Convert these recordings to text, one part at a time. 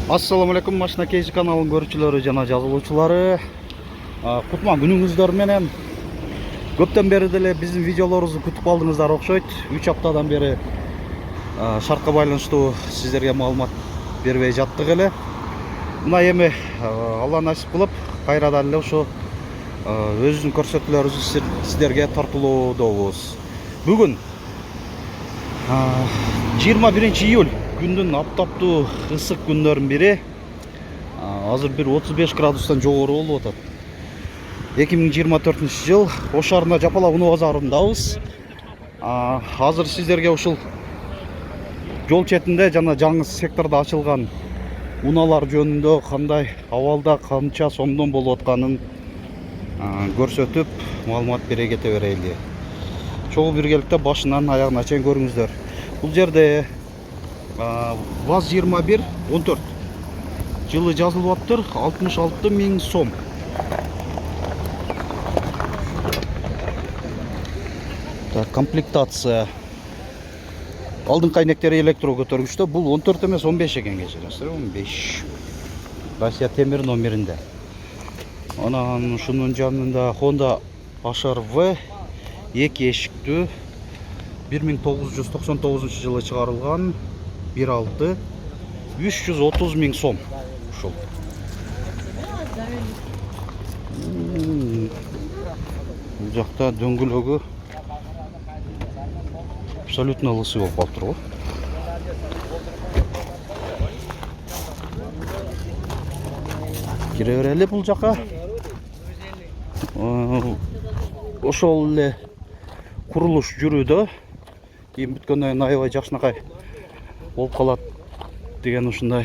Assalamu alaikum, Машина Кейси каналын көрүүчүлөрү жана жазылуучулары. Кутман күнүңүздөр менен. Көптөн бери деле биздин видеолорубузду күтүп калдыңыздар окшойт. 3 аптадан бери шартка байланыштуу сиздерге маалымат бербей жаттык эле. Мына эми Алла насип кылып кайрадан эле ошо өзүнүн көрсөтүүлөрүбүздү сиздерге тартуулоодобуз. Бүгүн 21 июль күндүн аптаптуу ысык күндөрүнүн бири. Азыр бир 35 градустан жогору болуп атат. 2024 жыл Ош шаарында Жапалак унаа базарындабыз. Азыр сиздерге ушул жол четинде жана жаңы сектордо ачылган унаалар жөнүндө кандай абалда канча сомдон болуп атканын көрсөтүп маалымат бере кете берели. Чогуу биргеликте башынан аягына чейин көрүңүздөр. Бул жерде ВАЗ-21-14 жылы жазылып аптыр, 66 000 сом. Комплектация. Алдыңкы айнектери электро көтөргүчтө. Бул 14 эмес 15 экен кечиресиздер, 15. Россия темир номеринде. Анан ушунун жанында Honda HR-V 2 эшиктүү 1999 жылы чыгарылган 1.6 330 000 сом. Ушул. Бул жакта дөңгөлөгү абсолютно лысый болуп калыптыр го. Кире берели бул жака. Ошол эле курулуш жүрүүдө. Кийин бүткөндөн кийин аябай жакшынакай болуп калат деген ушундай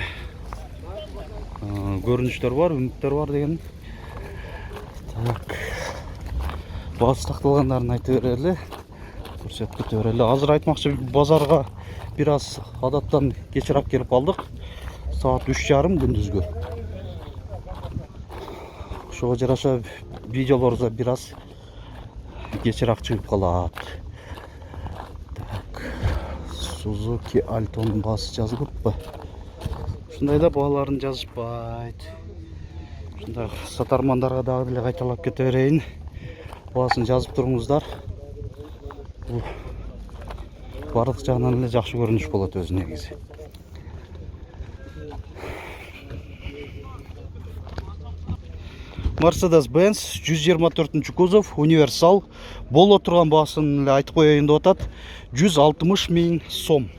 көрүнүштөр бар, үмүттөр бар деген. Так. Баасы такталгандарын айтып берели. Көрсөтүп кете берели. Азыр айтмакчы базарга бир аз адаттан кечирээк келип калдык. Саат 3:30 күндүзгү. Ошого жараша видеолорубузда бир аз кечирээк чыгып калат. Suzuki Alto'nun baası жазылыппы. Ушундай да бааларын жазышпайт. Ушундай сатармандарга дагы деле кайталап кете берейин. Баасын жазып туруңуздар. Бул бардык жагынан эле жакшы көрүнүш болот өзү негизи. Mercedes-Benz 124 кузов универсал боло турган баасын эле айтып коеюн деп атат. 160 000 сом. —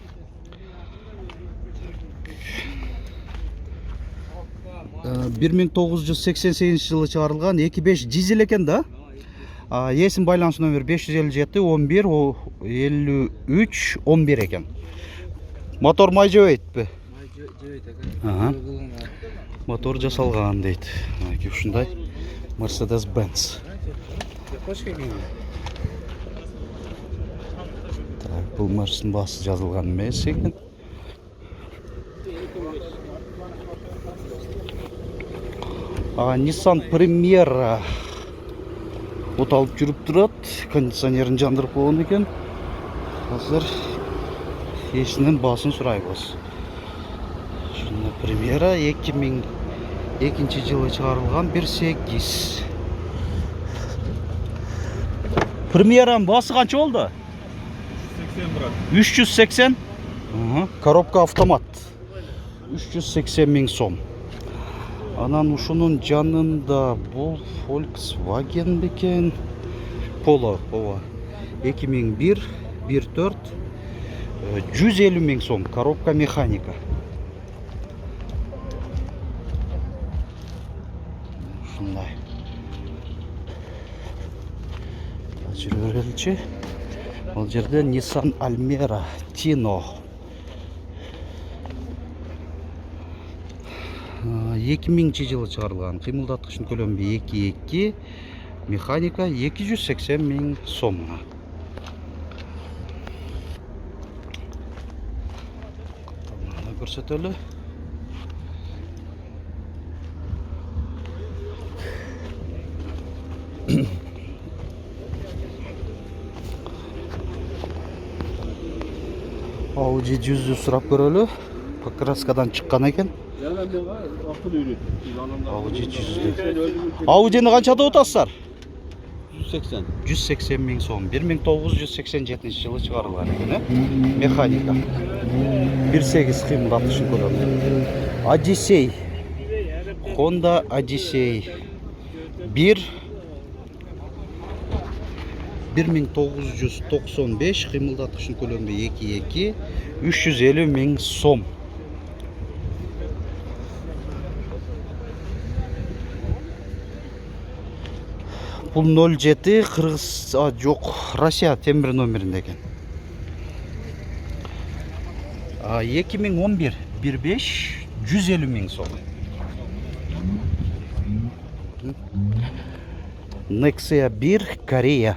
1988 жылы чыгарылган 2.5 дизель экен да. Эсин байланыш номер 557 11 53 11 экен. Мотор май жебейтпи? Май жебейт экен. Мотор жасалган дейт. Ушундай Mercedes-Benz. Так, бул машинанын баасы жазылган эмес экен. Nissan Primera оталып жүрүп турат. Кондиционерин жандырып койгон экен. Азыр эшинин баасын сурайбыз. Ушундай Primera 2002 жылы чыгарылган 1.8. Primera'nын баасы канча болду? 380. Коробка автомат. 380 000 сом. Анан ушунун жанында бул Volkswagen бекен. Polo, ооба. 2001 1.4 150 000 сом. Коробка механика. Ушундай. Жүрө береличи. Бул жерде Nissan Almera Tino 2000 жылы чыгарылган. Кыймылдаткычтын көлөмү 2.2, механика 280 000 сом. Көрсөтөлү. Audi 100'ü сурап көрөлү. покраскадан чыккан экен. Ау 700. Ау жени канча деп атасыздар? 180. 180 миң сом. 1987 жылы чыгарылган экен, механика. 1.8 кыймылдаткычын көрөм. Одиссей. Honda Odyssey 1995 кыймылдаткычын көлөмү 2.2 350 миң сом. Бул 07 Кыргыз, жок, Россия темир номеринде экен. 2011 1.5 150 миң сом. Nexia 1 Корея.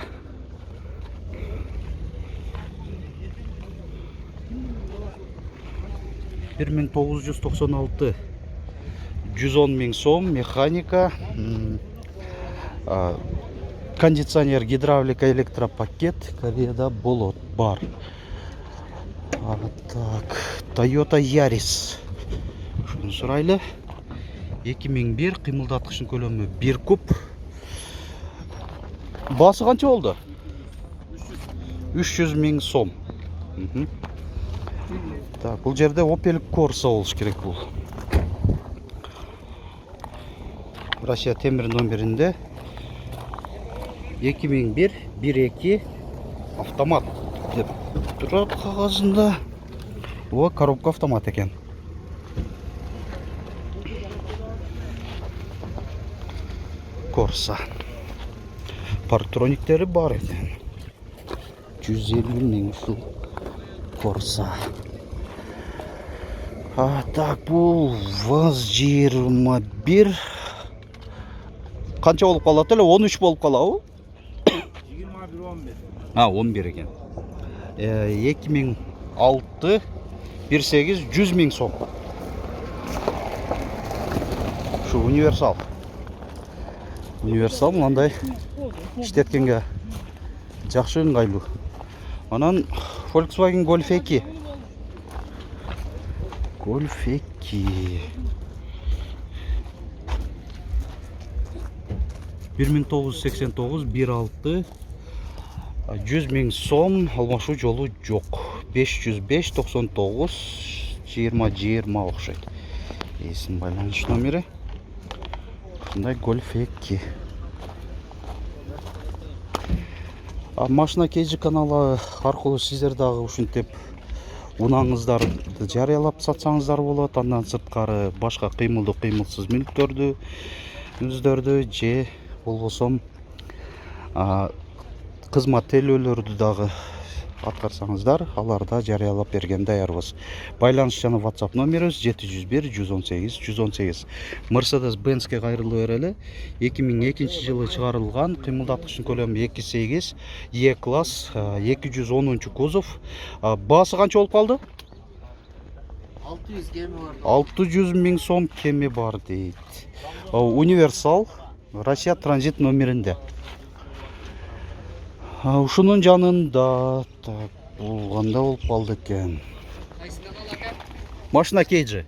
Bir 1996 110 миң сом, механика, кондиционер, гидравлика, электропакет, Кореяда болот бар. Так, Toyota Yaris. Шуну сурайлы. 2001 кыймылдаткычын көлөмү 1 куб. Басы канча болду? 300 миң сом. Так, бул жерде Opel Corsa болуш керек бул. Россия темир номеринде 2001 1.2 автомат деп турат кагазында. О, коробка автомат экен. Corsa. Партрониктери бар экен. 150 миң сом. Corsa. Так, бул ВАЗ-21. Канча болуп калат эле? 13 болуп калабы? 21-11. 11 экен. 2006 1.8 100 миң сом. Шу универсал. Универсал мындай иштеткенге жакшы ыңгайлуу. Анан Volkswagen Golf 2. Golf 2. 1989 1.6 100 миң сом, алмашуу жолу жок. 505 99 20 окшойт. Эсин байланыш номери. Мындай Golf 2. Машина KG каналы аркылуу сиздер дагы ушинтип унаңыздарды жарыялап сатсаңыздар болот. Андан сырткары башка кыймылдуу кыймылсыз мүлктөрдү, үздөрдү же болбосом кызмат төлөөлөрдү дагы аткарсаңыздар, аларда жарыялап берген даярбыз. Байланыш жана WhatsApp номерибиз 701 118 118. Mercedes-Benz'ке кайрылып берели. 2002 жылы чыгарылган, кыймылдаткычын көлөмү 2.8, E-класс, 210 кузов. Баасы канча болуп калды? 600 кеми бар. 600 миң сом кеми бар дейт. Универсал, Россия транзит номеринде. Ушунун жанында так бул кандай болуп калды экен? Машина KG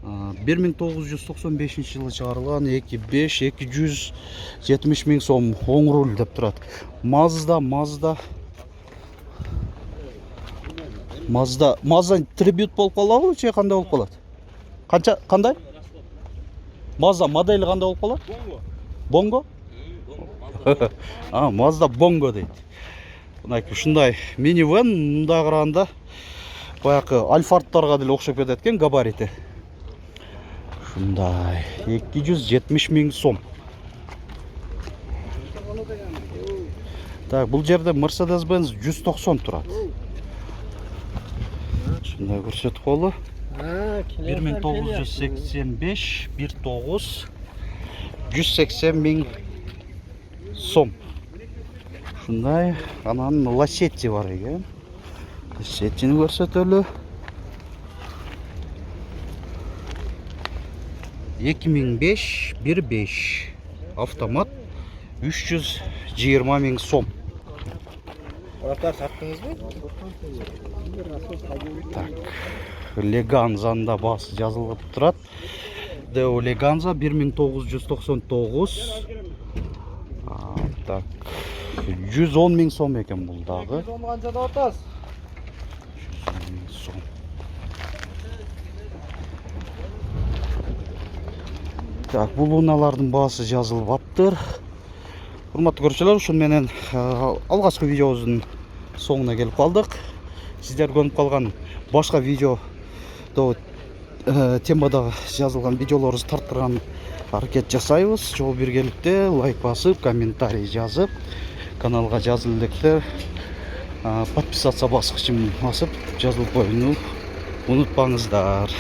1995 жылы чыгарылган, 2.5 270 миң сом, оң руль деп турат. Mazda Tribute болуп калабы же кандай болуп калат? Кандай? Mazda модели кандай болуп калат? Bongo? Mazda Bongo дейт. Ушундай минивэн, мындай караганда баягы Альфардтарга деле окшоп кетет экен габарити. Ушундай 270 миң сом. Так, бул жерде Mercedes-Benz 190 турат. Ушундай көрсөтүп коелу. 1985 19 180 миң сом. Ушундай, анан Lacetti бар экен. Lacettini көрсөтөлү. 2005 1.5 автомат 320 миң сом. Алардан саттыңызбы? Так. Leganza'nın da bası жазылып турат. Deo Leganza 1999. Так. 110 миң сом екен бұл дағы. 110 қаншада отас? 110 миң сом. Так, бұл луналардың басы жазылып аптыр. Құрметті көрушілер, ушун менен алғашқы видеобуздун соңуна келип калдык. Сиздер көрүп калган башка видео темада жазылган видеолорубузду тарттырган аракет жасайбыз. Жол биргеликте лайк басып, комментарий жазып, каналга жазыл электер подписаться баскычын басып жазылып коюуну унутпаңыздар.